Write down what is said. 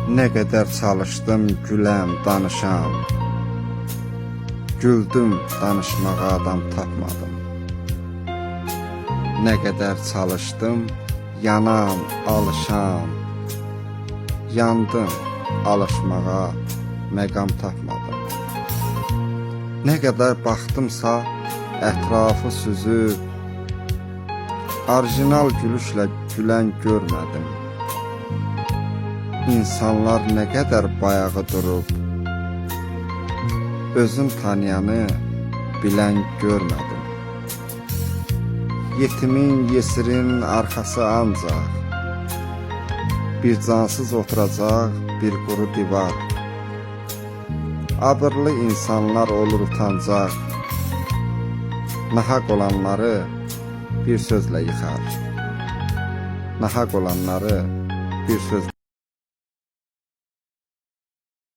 Ne kadar çalışdım güləm, danışam. Güldüm, danışmağa adam tapmadım. Ne kadar çalışdım, yanam, alışam. Yandım, alışmağa məqam tapmadım. Ne kadar baxdımsa, ətrafı süzüb, orijinal gülüşlə gülən görmədim. İnsanlar ne kadar bayağı durub, özüm tanıyanı bilən görmədim. Yetimin, yesirin arkası ancaq, bir cansız oturacaq bir quru divar. Abırlı insanlar olur utancaq, nahaq olanları bir sözlə yıxar. Nahaq olanları bir söz